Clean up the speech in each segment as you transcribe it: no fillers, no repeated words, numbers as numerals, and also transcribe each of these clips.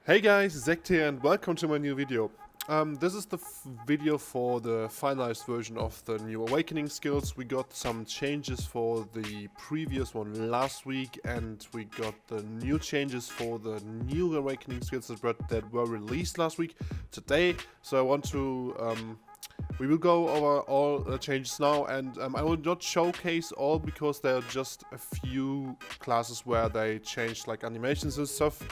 Hey guys, Zect here and welcome to my new video. This is the video for the finalized version of the new awakening skills. We got some changes for the previous one last week, and we got the new changes for the new awakening skills that were released last week today. So I want to we will go over all the changes now, and I will not showcase all because there are just a few classes where they changed like animations and stuff.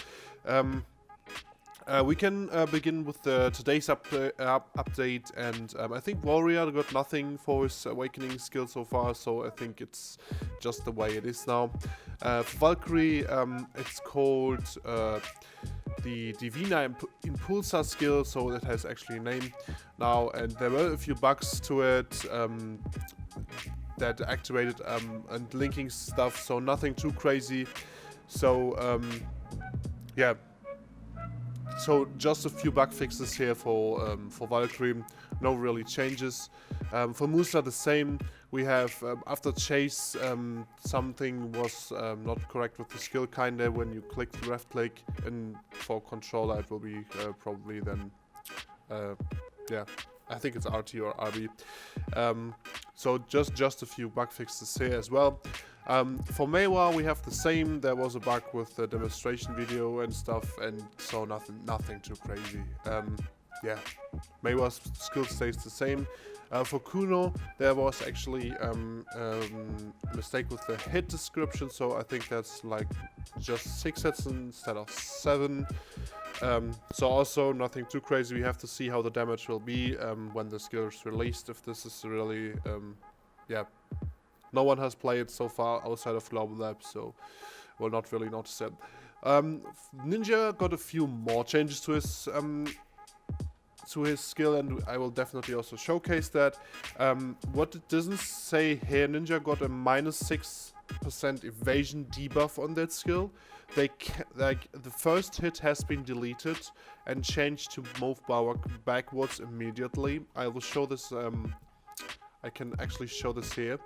We can begin with today's update, and I think Warrior got nothing for his awakening skill so far, so I think it's just the way it is now. For Valkyrie, it's called the Divina Impulsa skill, so that has actually a name now, and there were a few bugs to it that activated and linking stuff, so nothing too crazy. So yeah. So just a few bug fixes here for Valkyrie, no really changes. For Musa the same. We have after chase something was not correct with the skill kinda when you click the left click, and for controller it will be probably then yeah, I think it's RT or RB. So just a few bug fixes here as well. For Meiwa we have the same. There was a bug with the demonstration video and stuff, and so nothing too crazy. Yeah, Meiwa's skill stays the same. For Kuno there was actually a mistake with the hit description, so I think that's like just 6 hits instead of 7. So also nothing too crazy. We have to see how the damage will be when the skill is released, if this is really yeah. No one has played so far outside of Global Lab, so will not really notice it. Ninja got a few more changes to his skill, and I will definitely also showcase that. What it doesn't say here, Ninja got a -6% evasion debuff on that skill. Like the first hit has been deleted and changed to move backwards immediately. I will show this. I can actually show this here.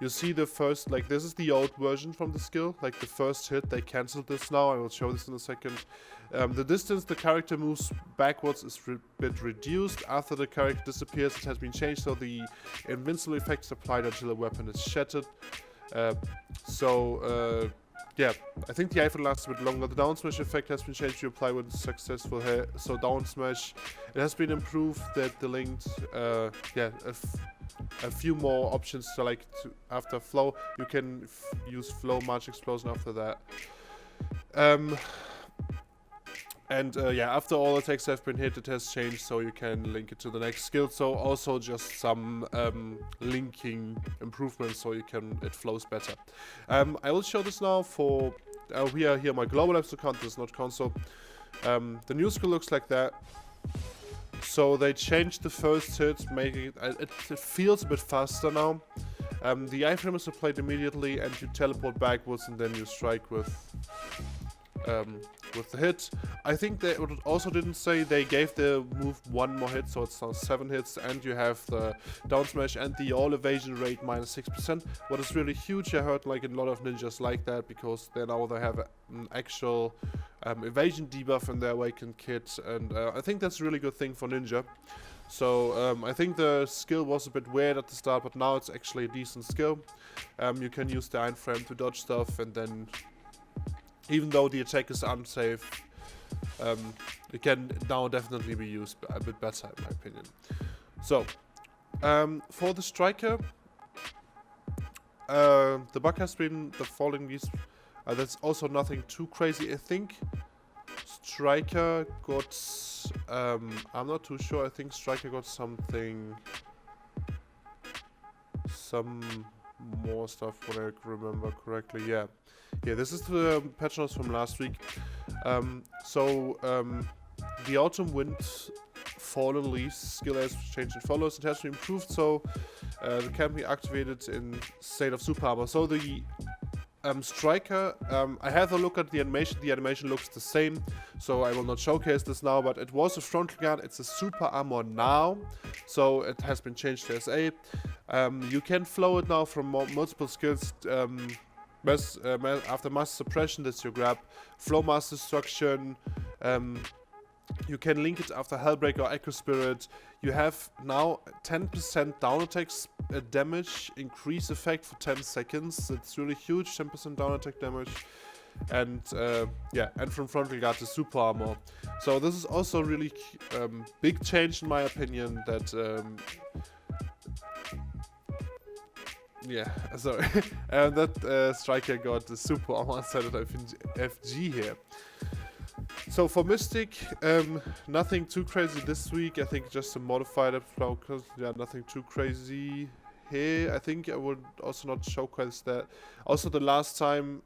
You see the first, like this is the old version from the skill, like the first hit, they cancelled this now, I will show this in a second. The distance the character moves backwards is a bit reduced. After the character disappears, it has been changed, so the invincible effect is applied until the weapon is shattered. Yeah, I think the iPhone lasts a bit longer. The down smash effect has been changed to apply when successful hit, so down smash. It has been improved that the linked, yeah, a few more options, so like after flow you can use flow March explosion after that, and yeah, after all attacks have been hit, it has changed so you can link it to the next skill. So also just some linking improvements so it flows better. I will show this now for we are here my Global Labs account, this is not console. The new skill looks like that. So they changed the first hit, making it feels a bit faster now. The iframe is applied immediately, and you teleport backwards, and then you strike with the hit. I think they also didn't say they gave the move 1 more hit, so it's now 7 hits, and you have the down smash and the all evasion rate -6%. What is really huge, I heard like a lot of ninjas like that because they have an actual evasion debuff in their awakened kit, and I think that's a really good thing for Ninja. So I think the skill was a bit weird at the start, but now it's actually a decent skill. You can use the iframe to dodge stuff, and then even though the attack is unsafe, it can now definitely be used a bit better in my opinion. So for the striker, the bug has been the following. That's also nothing too crazy. I think Striker got I'm not too sure. I think Striker got some more stuff when I remember correctly. Yeah, this is the patch notes from last week. The Autumn Wind Fallen Leaves skill has changed and follows. It has been improved, so it can be activated in state of super armor. So the Striker, I had a look at the animation. The animation looks the same, so I will not showcase this now, but it was a frontal guard. It's a super armor now, so it has been changed to SA. You can flow it now from multiple skills. After mass suppression, that's your grab. Flow mass destruction, You can link it after Hellbreaker or Echo Spirit. You have now 10% down attack damage increase effect for 10 seconds. It's really huge, 10% down attack damage. And yeah, and from frontal guard to super armor. So this is also a really big change in my opinion. That yeah, sorry, that striker got the super armor instead of FG here. So for Mystic, nothing too crazy this week. I think just a modified approach. Yeah, nothing too crazy here. I think I would also not showcase that. Also, the last time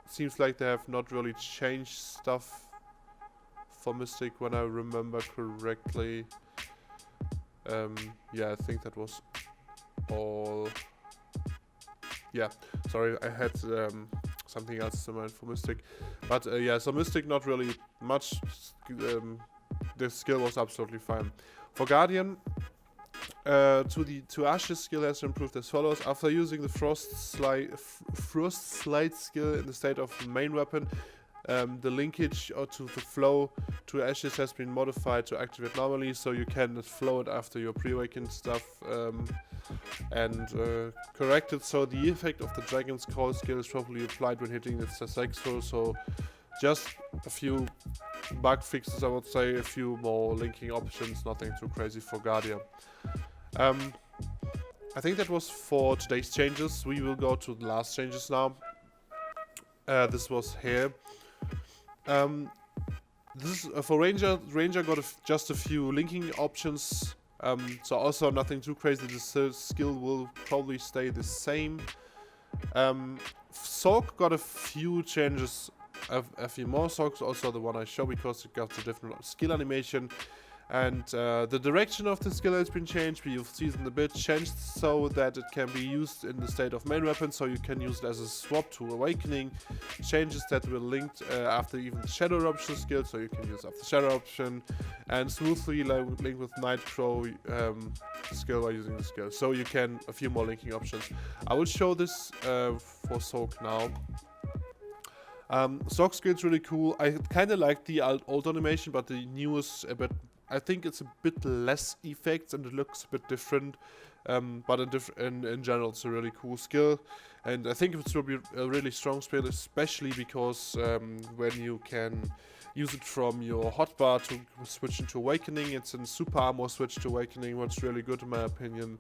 seems like they have not really changed stuff for Mystic when I remember correctly. Yeah, I think that was all. Yeah, sorry, I had something else in mind for Mystic, but yeah, so Mystic not really much. The skill was absolutely fine. For Guardian, to Ash's skill has improved as follows. After using the Frost Slide skill in the state of the main weapon, the linkage or to the flow to Ashes has been modified to activate normally, so you can flow it after your pre-awakened stuff and correct it. So the effect of the Dragon's Call skill is probably applied when hitting its successful. So just a few bug fixes, I would say, a few more linking options, nothing too crazy for Guardian. I think that was for today's changes. We will go to the last changes now. This was here. This is for Ranger. Ranger got just a few linking options. So also nothing too crazy. The skill will probably stay the same. Sork got a few changes. A few more Sorks, also the one I show because it got a different skill animation. And the direction of the skill has been changed. We've seen a bit changed so that it can be used in the state of main weapon, so you can use it as a swap to Awakening. Changes that were linked after even the Shadow Eruption skill, so you can use after Shadow Eruption, and smoothly link with Nightcrow skill by using the skill. So you can a few more linking options. I will show this for Sork now. Sork skill is really cool. I kind of like the old animation, but the new is a bit. I think it's a bit less effects and it looks a bit different, but in general it's a really cool skill, and I think it will be a really strong skill, especially because when you can use it from your hotbar to switch into Awakening, it's in super armor switch to Awakening, what's really good in my opinion.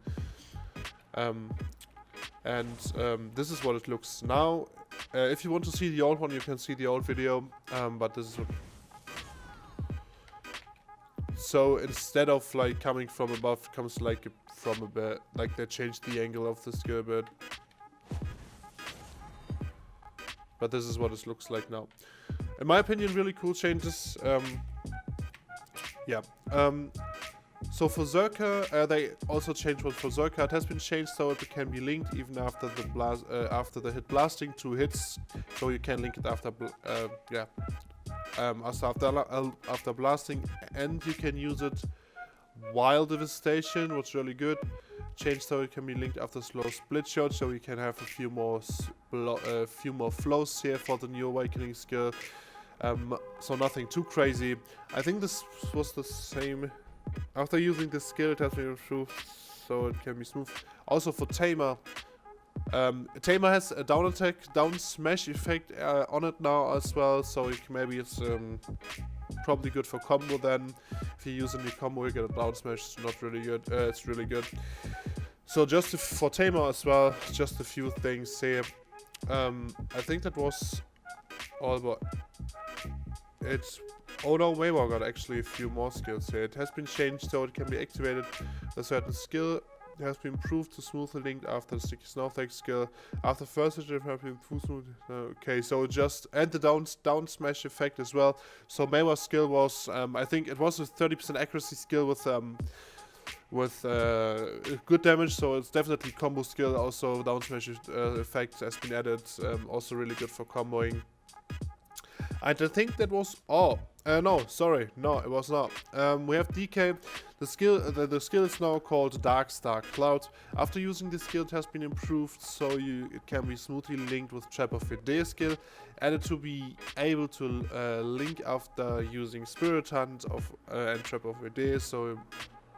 This is what it looks now. If you want to see the old one, you can see the old video, but this is what. So instead of like coming from above, it comes like from a bit, like they changed the angle of the skill a bit. But this is what it looks like now. In my opinion, really cool changes. Yeah. So for Zerker, they also changed one for Zerker. It has been changed so it can be linked even after the hit blasting to hits. So you can link it after after blasting, and you can use it while devastation, which is really good. Change so it can be linked after slow split shot, so you can have a few more flows here for the new Awakening skill. So nothing too crazy. I think this was the same. After using this skill, it has been improved, so it can be smooth. Also for Tamer. Tamer has a down attack, down smash effect on it now as well, so maybe it's probably good for combo then. If you use a new combo, you get a down smash, it's not really good, it's really good. So just for Tamer as well, just a few things here. I think that was all about it. Oh no, Waywar got actually a few more skills here. It has been changed so it can be activated. A certain skill has been improved to smoothly linked after the Sticky Snowflake skill. After first hit, it has been smooth. Okay, so just and the down smash effect as well. So Maywar's skill was, I think it was a 30% accuracy skill with good damage. So it's definitely combo skill. Also down smash effect has been added. Also really good for comboing. And I think that was all. No, sorry, no, it was not. We have DK. The skill is now called Dark Star Cloud. After using this skill, it has been improved, so it can be smoothly linked with Trap of BDO skill, added to be able to link after using Spirit Hunt and Trap of BDO, so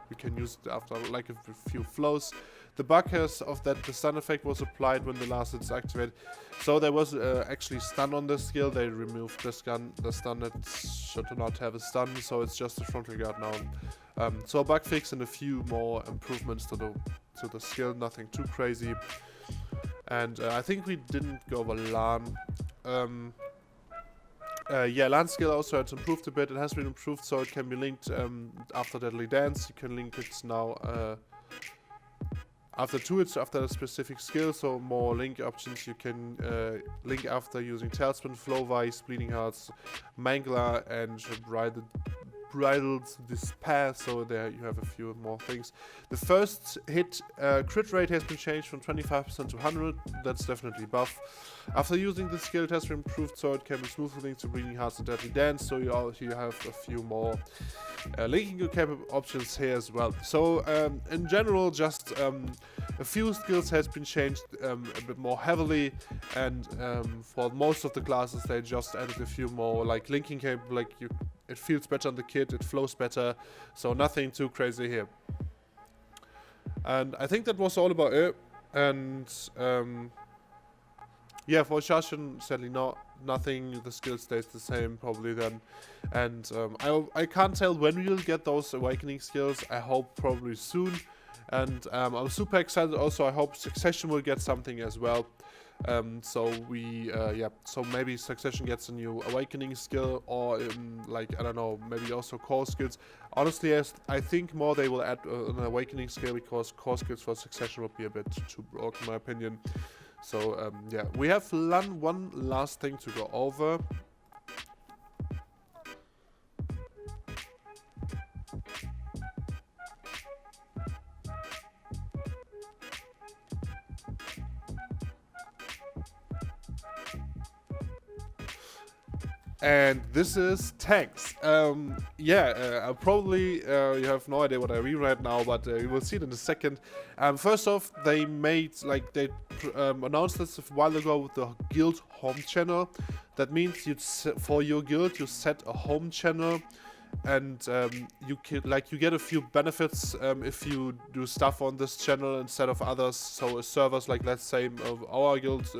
we can use it after like a few flows. The bug has of that the stun effect was applied when the last hits activated. So there was actually stun on the skill. They removed the stun. It should not have a stun, so it's just a frontal guard now. So a bug fix and a few more improvements to the skill. Nothing too crazy. And I think we didn't go over LAN. Yeah, LAN skill also has improved a bit. It has been improved, so it can be linked after Deadly Dance. You can link it now. After a specific skill, so more link options. You can link after using Tailspin, Flow Vice, Bleeding Hearts, Mangler, and Bridled Despair, so there you have a few more things. The first hit crit rate has been changed from 25% to 100, that's definitely buff. After using the skill, it has been improved, so it can be smoothly linked to Bleeding Hearts and Deadly Dance, so you have a few more linking options here as well. So in general, just a few skills has been changed a bit more heavily, and for most of the classes they just added a few more like linking it feels better on the kit, it flows better, so nothing too crazy here. And I think that was all about it. And yeah, for Shashin, sadly nothing, the skill stays the same probably then. And I can't tell when we will get those awakening skills. I hope probably soon. And I'm super excited also. I hope Succession will get something as well. So maybe Succession gets a new awakening skill, or like, I don't know, maybe also core skills. Honestly, I think more they will add an awakening skill, because core skills for Succession would be a bit too broke in my opinion. So yeah, we have one last thing to go over. And this is tanks. Probably you have no idea what I mean right now, but you will see it in a second. First off, they announced this a while ago with the guild home channel. That means for your guild you set a home channel, and you get a few benefits if you do stuff on this channel instead of others. So servers, like let's say of our guild,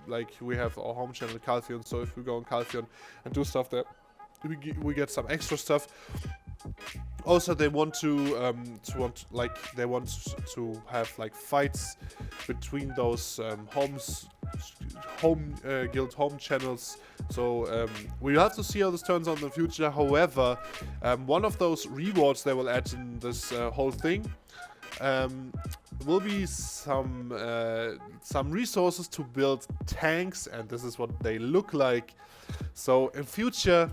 like we have our home channel Caltheon, so if we go on Caltheon and do stuff there, we get some extra stuff. Also, they want to have like fights between those guild home channels. So we'll have to see how this turns out in the future. However, one of those rewards they will add in this whole thing will be some resources to build tanks, and this is what they look like. So in future,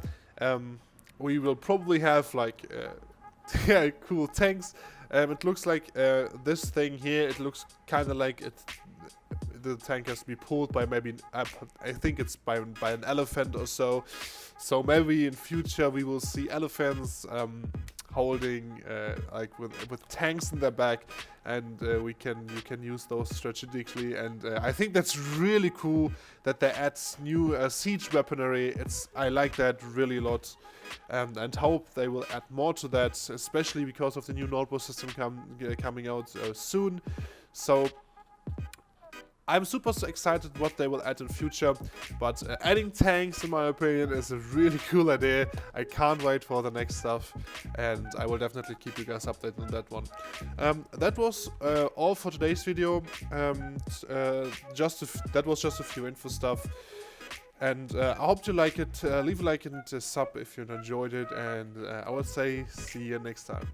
we will probably have like yeah, cool tanks. It looks like this thing here. It looks kind of like the tank has to be pulled by maybe I think it's by an elephant or so. So maybe in future we will see elephants holding like with tanks in their back, and you can use those strategically. And I think that's really cool that they add new siege weaponry. I like that really a lot, and hope they will add more to that, especially because of the new notebook system coming out soon. So I'm super excited what they will add in future, but adding tanks, in my opinion, is a really cool idea. I can't wait for the next stuff, and I will definitely keep you guys updated on that one. That was all for today's video. That was just a few info stuff, and I hope you like it. Leave a like and a sub if you enjoyed it, and I would say see you next time.